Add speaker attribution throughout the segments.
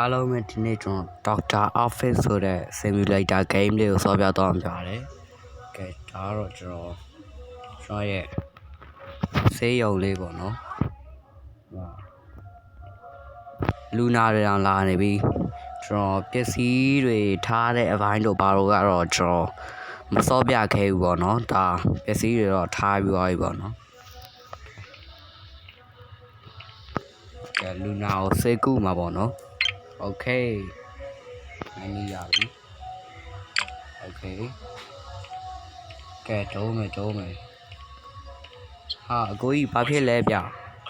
Speaker 1: အားလုံးပဲဒီနေ့ကျွန်တော် Doctor Office ဆိုတဲ့ Simulator Game လေးကိုဆော်ပြသွားမှာပါတယ်။ကဲဒါကတော့ကျွန်တော်ရဲ့ဆေးရုံလေးပေါ့နော်။လူနာတွေတောင်လာနေပြီ။ကျွန်တော်ပစ္စည်းတွေထားတဲ့အပိုင်းတို့ဘာလို့ကတော့ကျွန်တော်မစောပြခဲ့ဘူးပေါ့နော်။ဒါပစ္စည်းတွေတော့ထားပြီးသွားပြီပေါ့နော်။ကဲလူနာကိုဆေးကုမှာပေါ့နော်။ Okay နိုင်နေရပြီ Okay ကဲတုံးမယ်ဟာအကိုကြီးဘာဖြစ်လဲဗျ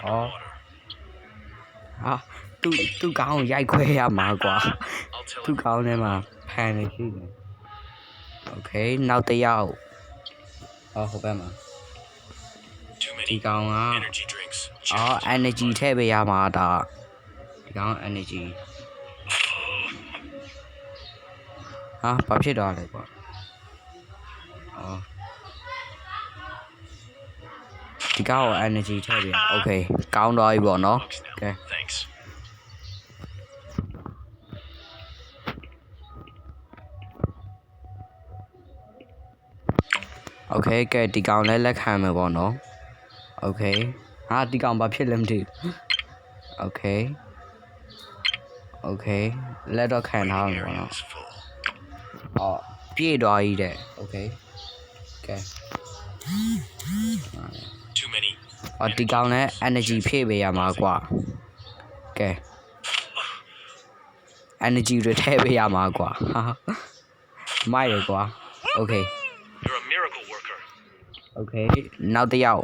Speaker 1: ဟောဟာသူ့ကောင်းရိုက်ခွဲရမှာကွာသူ့ကောင်းထဲမှာဖန်နေရှိတယ် Okay နောက်တစ်ယောက်ဟိုဘက်မှာဒီကောင်ကenergy ထည့်ပေးရမှာဒါဒီကောင် energyဟာဘာဖြစ်တော့လဲကွာဒီကောင် energy ထည့်ပေးရ Okay ကောင်းတော့ပြီပေါ့နော်ကဲOkay ကဲဒီကောင်လည်းလက်ခံမယ်ပေါ့နော် Okay ဟာဒီကောင်ဘာဖြစ်လဲမသိဘူး Okay လက်တော့ခံထားမှာပေါ့နော်ပြည့်သွားပြီတဲ့ Okay ကဲဒီကောင်လည်း energy ဖြည့်ပေးရမှာကွာကဲ energy တွေထည့်ပေးရမှာကွာမိုက်ရကွာ Okay
Speaker 2: You're a miracle worker.
Speaker 1: Okay နောက်တစ်ယောက်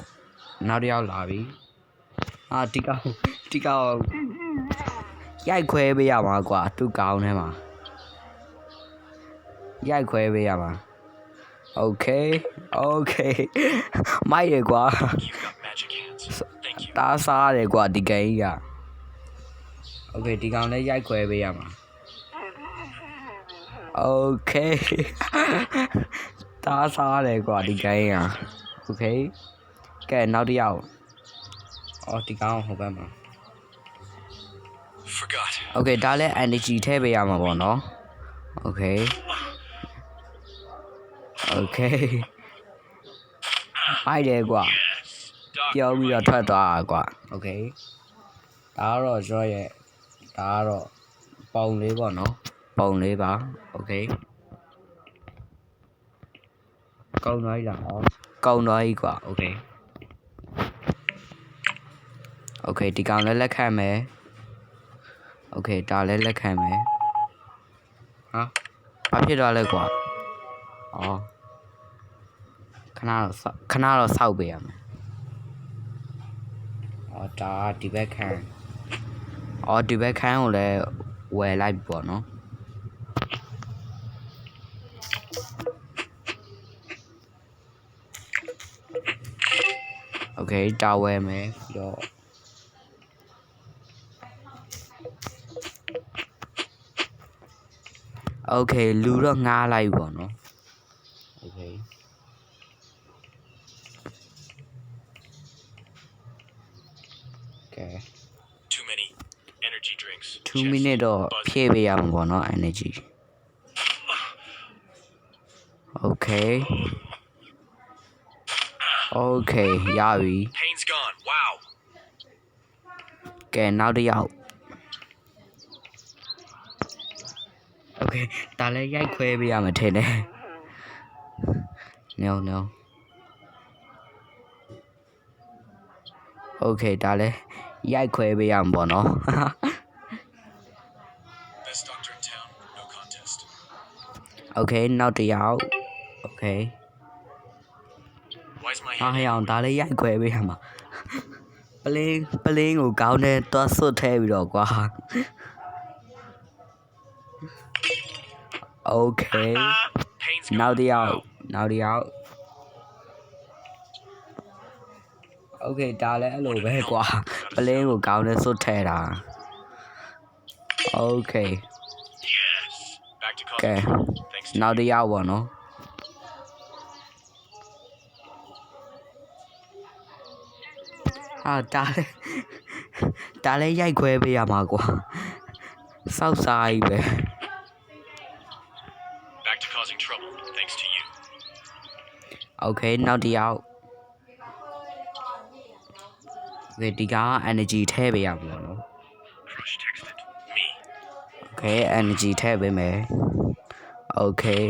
Speaker 1: လာပြီဒီကောင်ရိုက်ခွဲပေးရမှာကွာသူ့ကောင်းထဲမှာရိုက်ခွဲပေးရမှာ Okay မိုက်ရကွာ
Speaker 2: You've got magic hands. Thank you.
Speaker 1: တားစားတယ်ကွာဒီကိန်းကြီးက Okay ဒီကောင်လည်းရိုက်ခွဲပေးရမှာ Okay တားစားတယ်ကွာဒီကိန်းက Okay ကဲနောက်တစ်ယောက်ဒီကောင်ဟိုဘက်မှာ
Speaker 2: Forgot.
Speaker 1: Okay ဒါလည်း energy ထည့်ပေးရမှာပေါ့နော် Okay မိုက်တယ်ကွာပြောပြီးတော့ထွက်သွားတာကွာ Okay ဒါကတော့ကျွန်တော်ရဲ့ဒါကတော့ပုံလေးပေါ့နော်ပုံလေးပါ Okay ကောင်းသွားပြီလားကောင်းသွားပြီကွာ Okay ဒီကောင်လည်းလက်ခံမယ် Okay ဒါလည်းလက်ခံမယ်ဘာဖြစ်သွားလဲကွာခဏတော့စောက်ပေးရမယ်ဒါဒီဘက်ခံဒီဘက်ခံကိုလည်းဝယ်လိုက်ပေါ့နော်Okay တာဝယ်မယ်ပြီးတော့ Okay လူတော့ငားလိုက်ပေါ့နော် Okay ကဲ
Speaker 2: Too many energy drinks.
Speaker 1: 2 minute တော့ဖြည့်ပေးရမှာပေါ့နော် energy Okay ရပြီ
Speaker 2: Pain's gone. Wow.
Speaker 1: ကဲနောက်တစ်ယောက် Okay ဒါလည်းရိုက်ခွဲပေးရမှာထင်တယ် No Okay ဒါလည်းရိုက်ခွဲပေးရမှာပေါ့နော်
Speaker 2: Best doctor in town. No contest.
Speaker 1: Okay နောက်တစ်ယောက် Okay
Speaker 2: Why's my
Speaker 1: ဟော
Speaker 2: hand?
Speaker 1: ဒါလည်းရိုက်ခွဲပေးရမှာပလင်းကိုကောင်းတဲ့သွားဆွတ်ထဲပြီးတော့ကွာ Okay
Speaker 2: Pain's
Speaker 1: နောက်
Speaker 2: gone.
Speaker 1: တစ်ယောက် Okay ဒါလည်းအဲ့လိုပဲကွာပလင်းကိုကောင်းတဲ့ဆွတ်ထဲတာ Okay
Speaker 2: Yes. Back to
Speaker 1: ကဲ
Speaker 2: college. Thanks to
Speaker 1: နောက်တစ်ယောက်ပေါ့နော်ဒါလည်းရိုက်ခွဲပေးရမှာကွာ စောက်စားကြီးပဲ
Speaker 2: Back to causing trouble, thanks to you.
Speaker 1: Okay နောက်တစ်ယောက်ဒီက energy ထည့်ပေးရမှာနော်
Speaker 2: Crush texted. Me.
Speaker 1: Okay energy ထည့်ပေးမယ် Okay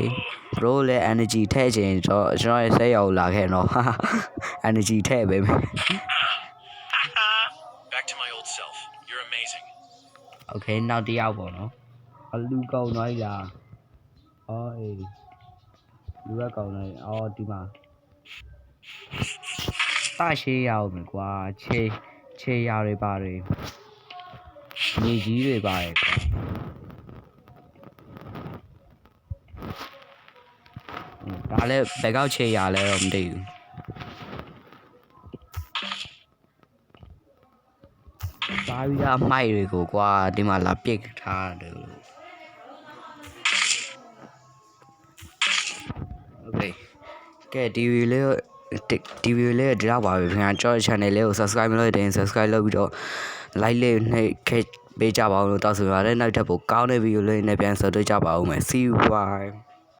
Speaker 1: bro လည်း energy ထည့်ခြင်းကျွန်တော်ရဲ့ဆက်ရောက်လာခဲ့နော် energy ထည့်ပေးမယ်
Speaker 2: Back to my old self. You're amazing.
Speaker 1: Okay နောက်တစ်ယောက်ပေါ့နော်အလူကောင်သွားပြီလားအော်အေးလူကကောင်သွားပြီအော်ဒီမှာတရှိရအောင်မယ်ကွာခြေရတွေပါတယ်မြေကြီးတွေပါတယ်ကွာဒါလည်းဘယ်ကောက်ခြေရလဲတော့မသိဘူးပါရီယာမိုက်တွေကိုကွာဒီမှာလာပစ်ထားတယ်လို့ Okay ကဲဒီဗီဒီယိုလေးဒီတော့ပါပဲခင်ဗျာကျွန်တော် channel လေးကို subscribe မလုပ်ရင် subscribe လုပ်ပြီးတော့ like လေးနှိပ်ခဲ့ပေးကြပါဦးလို့တောင်းဆိုပါတယ်နောက်ထပ်ပိုကောင်းတဲ့ဗီဒီယိုလေးနဲ့ပြန်ဆုံတွေ့ကြပါဦးမယ် see you bye